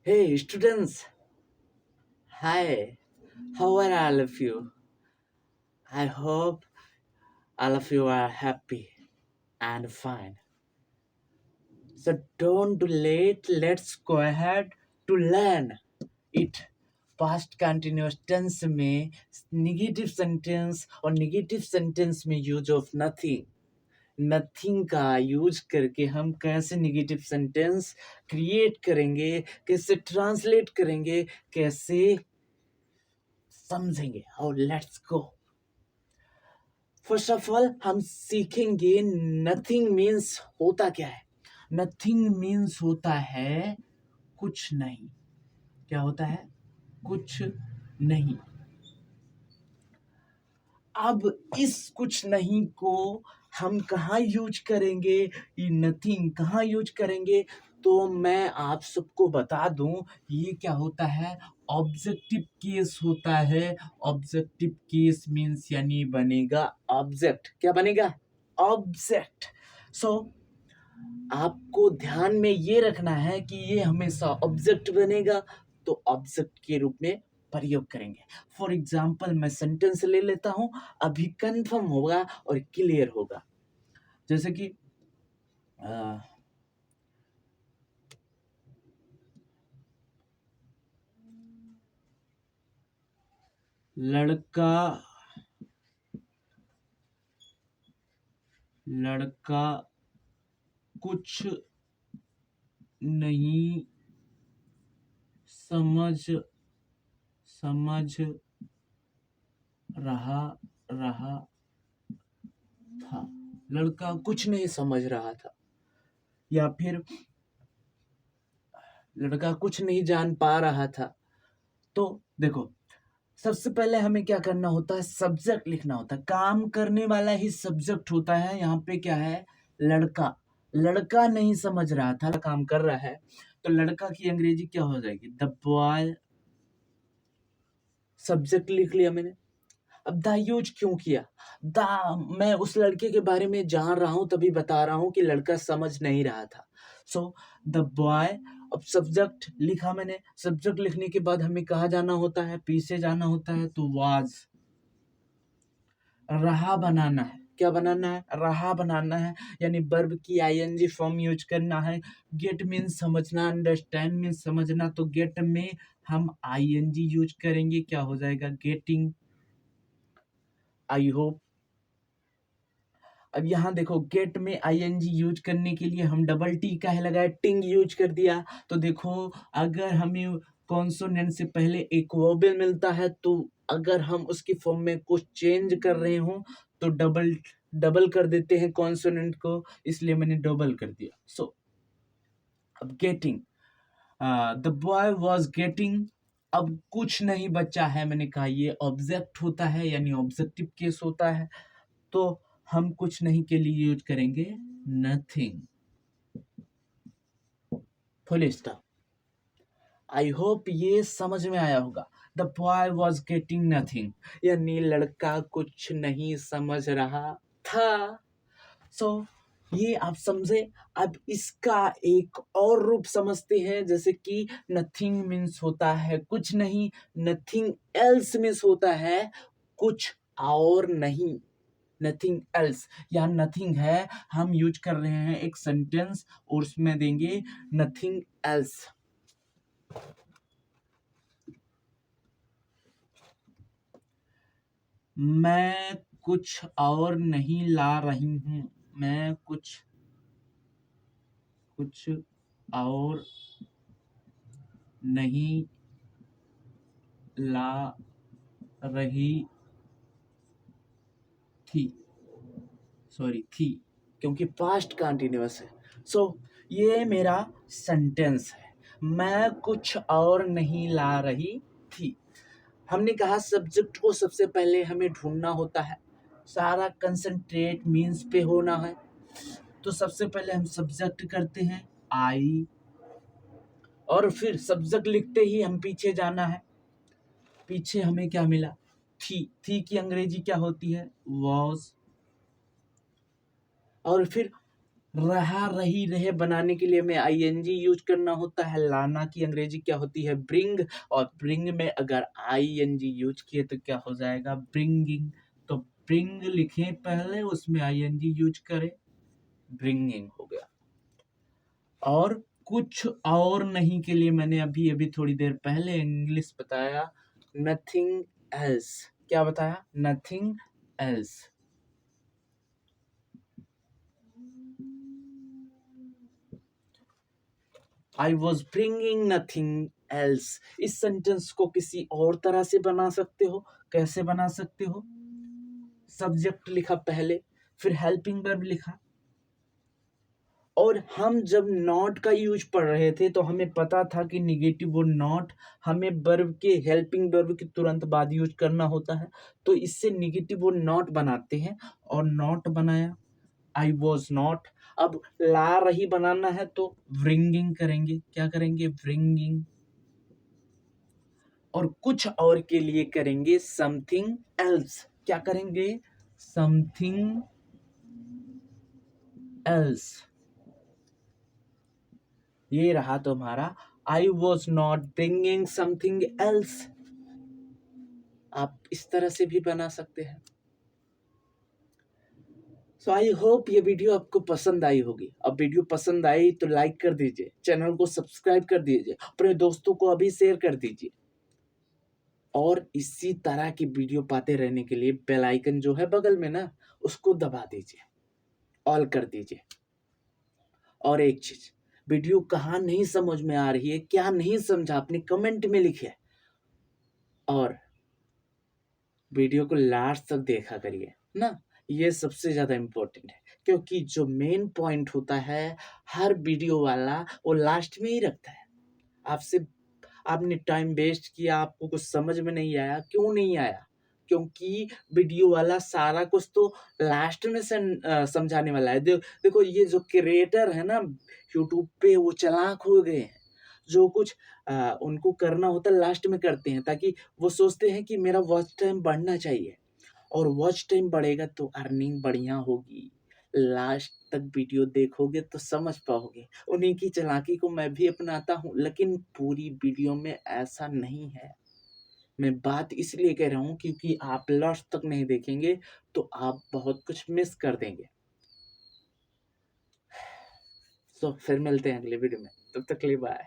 Hey students, hi, how are all of you? I hope all of you are happy and fine. So don't do late, let's go ahead to learn it. Past continuous tense में negative sentence और negative sentence में use of nothing. Nothing का use करके हम कैसे negative sentence create करेंगे, कैसे translate करेंगे, कैसे समझेंगे। और let's go. First of all हम सीखेंगे नथिंग मीन्स होता क्या है। नथिंग मीन्स होता है कुछ नहीं। क्या होता है? कुछ नहीं। अब इस कुछ नहीं को हम कहाँ यूज करेंगे, ये नथिंग कहाँ यूज करेंगे? तो मैं आप सबको बता दूं, ये क्या होता है? ऑब्जेक्टिव केस होता है। ऑब्जेक्टिव केस मीन्स यानी बनेगा ऑब्जेक्ट। क्या बनेगा? ऑब्जेक्ट। सो आपको ध्यान में ये रखना है कि ये हमेशा ऑब्जेक्ट बनेगा, तो ऑब्जेक्ट के रूप में प्रयोग करेंगे। फॉर एग्जाम्पल मैं सेंटेंस ले लेता हूं, अभी कंफर्म होगा और क्लियर होगा। जैसे कि लड़का लड़का कुछ नहीं समझ रहा रहा था। लड़का कुछ नहीं समझ रहा था, या फिर लड़का कुछ नहीं जान पा रहा था। तो देखो, सबसे पहले हमें क्या करना होता है? सब्जेक्ट लिखना होता है। काम करने वाला ही सब्जेक्ट होता है। यहाँ पे क्या है? लड़का। लड़का नहीं समझ रहा था, काम कर रहा है, तो लड़का की अंग्रेजी क्या हो जाएगी? The boy. सब्जेक्ट लिख लिया मैंने। अब द यूज क्यों किया? द, मैं उस लड़के के बारे में जान रहा हूं, तभी बता रहा हूं कि लड़का समझ नहीं रहा था। So the boy. अब सब्जेक्ट लिखा मैंने। सब्जेक्ट लिखने के बाद हमें कहाँ जाना होता है? पीछे जाना होता है, तो वाज। रहा बनाना है। क्या बनाना है? रहा बनाना है, यानी वर्ब की आईएनजी फॉर्म यूज करना है। गेट मीन्स समझना, अंडरस्टैंड मीन्स समझना, तो गेट में हम आईएनजी यूज करेंगे। क्या हो जाएगा? गेटिंग। I hope. अब यहाँ देखो, गेट में आईएनजी यूज करने के लिए हम डबल टी का है लगाए, टिंग यूज कर दिया। तो देखो, अगर हमें कॉन्सोनेंट से पहले एक वोवेल मिलता है, तो अगर हम उसकी फॉर्म में कुछ चेंज कर रहे हो, तो डबल डबल कर देते हैं कॉन्सोनेंट को, इसलिए मैंने डबल कर दिया। सो अब getting, the boy was getting. अब कुछ नहीं बचा है, मैंने कहा ये ऑब्जेक्ट होता है, यानी ऑब्जेक्टिव केस होता है, तो हम कुछ नहीं के लिए यूज करेंगे nothing. Full stop. I hope ये समझ में आया होगा। The boy was getting nothing, यानी लड़का कुछ नहीं समझ रहा था। सो ये आप समझे। अब इसका एक और रूप समझते हैं, जैसे कि नथिंग मीन्स होता है कुछ नहीं, नथिंग एल्स मीन्स होता है कुछ और नहीं। नथिंग एल्स या नथिंग है, हम यूज कर रहे हैं एक सेंटेंस और उसमें देंगे नथिंग एल्स। मैं कुछ और नहीं ला रही हूं। मैं कुछ और नहीं ला रही थी। सॉरी, थी, क्योंकि पास्ट कंटिन्यूअस है। सो ये मेरा सेंटेंस है। मैं कुछ और नहीं ला रही थी। हमने कहा सब्जेक्ट को सबसे पहले हमें ढूंढना होता है, सारा कंसंट्रेट मीन्स पे होना है। तो सबसे पहले हम सब्जेक्ट करते हैं आई, और फिर सब्जेक्ट लिखते ही हम पीछे जाना है। पीछे हमें क्या मिला? थी की अंग्रेजी क्या होती है? वॉज। और फिर रहा रही रहे बनाने के लिए हमें आईएनजी यूज करना होता है। लाना की अंग्रेजी क्या होती है? ब्रिंग। और ब्रिंग में अगर आईएनजी यूज किए तो क्या हो जाएगा? ब्रिंगिंग। तो ब्रिंग लिखें पहले, उसमें आईएनजी यूज करें, ब्रिंगिंग हो गया। और कुछ और नहीं के लिए मैंने अभी अभी थोड़ी देर पहले इंग्लिश बताया, नथिंग एल्स। क्या बताया? Nothing else. I was bringing nothing else. इस सेंटेंस को किसी और तरह से बना सकते हो। कैसे बना सकते हो? सब्जेक्ट लिखा पहले, फिर हेल्पिंग वर्ब लिखा, और हम जब नॉट का यूज पढ़ रहे थे तो हमें पता था कि निगेटिव वो नॉट हमें वर्ब के, हेल्पिंग वर्ब के तुरंत बाद यूज करना होता है। तो इससे निगेटिव वो नॉट बनाते हैं, और नॉट बनाया, आई वॉज नॉट। अब ला रही बनाना है तो व्रिंगिंग करेंगे। क्या करेंगे? व्रिंगिंग। और कुछ और के लिए करेंगे समथिंग एल्स। क्या करेंगे? Something else. ये रहा तुम्हारा I was not bringing something else. आप इस तरह से भी बना सकते हैं। सो आई होप ये वीडियो आपको पसंद आई होगी। अब वीडियो पसंद आई तो लाइक कर दीजिए, चैनल को सब्सक्राइब कर दीजिए, अपने दोस्तों को अभी शेयर कर दीजिए, और इसी तरह की वीडियो पाते रहने के लिए बेल आइकन जो है बगल में ना, उसको दबा दीजिए, ऑल कर दीजिए। और एक चीज, वीडियो कहाँ नहीं समझ में आ रही है, क्या नहीं समझा, अपने कमेंट में लिखिए, और वीडियो को लास्ट तक देखा करिए ना। ये सबसे ज़्यादा इम्पोर्टेंट है, क्योंकि जो मेन पॉइंट होता है हर वीडियो वाला, वो लास्ट में ही रखता है। आपसे आपने टाइम वेस्ट किया, आपको कुछ समझ में नहीं आया, क्यों नहीं आया? क्योंकि वीडियो वाला सारा कुछ तो लास्ट में समझाने वाला है। देखो ये जो क्रिएटर है ना यूट्यूब पे, वो चालाक हो गए हैं। जो कुछ उनको करना होता है लास्ट में करते हैं, ताकि वो सोचते हैं कि मेरा वॉच टाइम बढ़ना चाहिए, और वॉच टाइम बढ़ेगा तो अर्निंग बढ़िया होगी। लास्ट तक वीडियो देखोगे तो समझ पाओगे। उन्हीं की चालाकी को मैं भी अपनाता हूँ, लेकिन पूरी वीडियो में ऐसा नहीं है। मैं बात इसलिए कह रहा हूँ क्योंकि आप लास्ट तक नहीं देखेंगे तो आप बहुत कुछ मिस कर देंगे। तो फिर मिलते हैं अगले वीडियो में, तब तक के लिए बाय।